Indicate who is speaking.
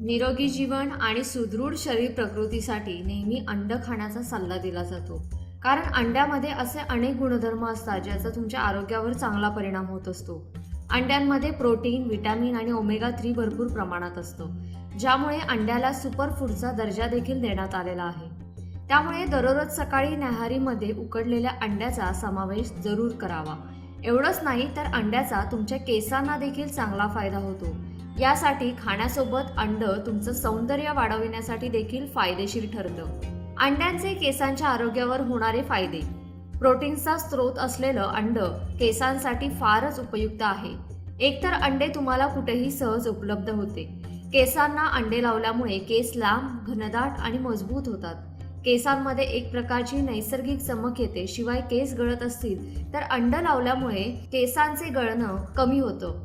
Speaker 1: निरोगी जीवन आणि सुदृढ शरीर प्रकृतीसाठी नेहमी अंड खाण्याचा सल्ला दिला जातो. कारण अंड्यामध्ये असे अनेक गुणधर्म असतात ज्याचा तुमच्या आरोग्यावर चांगला परिणाम होत असतो. अंड्यांमध्ये प्रोटीन, विटॅमिन आणि ओमेगा 3 भरपूर प्रमाणात असतो, ज्यामुळे अंड्याला सुपरफूडचा दर्जा देखील देण्यात आलेला आहे. त्यामुळे दररोज सकाळी न्याहारीमध्ये उकडलेल्या अंड्याचा समावेश जरूर करावा. एवढंच नाही तर अंड्याचा तुमच्या केसांना देखील चांगला फायदा होतो. यासाठी खाण्यासोबत अंड तुमचं सौंदर्य वाढविण्यासाठी देखील फायदेशीर ठरतं. अंड्यांचे केसांच्या आरोग्यावर होणारे फायदे. प्रोटीन्सचा स्रोत असलेलं अंड केसांसाठी फारच उपयुक्त आहे. एकतर अंडे तुम्हाला कुठेही सहज उपलब्ध होते. केसांना अंडे लावल्यामुळे केस लांब, घनदाट आणि मजबूत होतात. केसांमध्ये एक प्रकारची नैसर्गिक चमक येते. शिवाय केस गळत असतील तर अंड लावल्यामुळे केसांचे गळणं कमी होतं.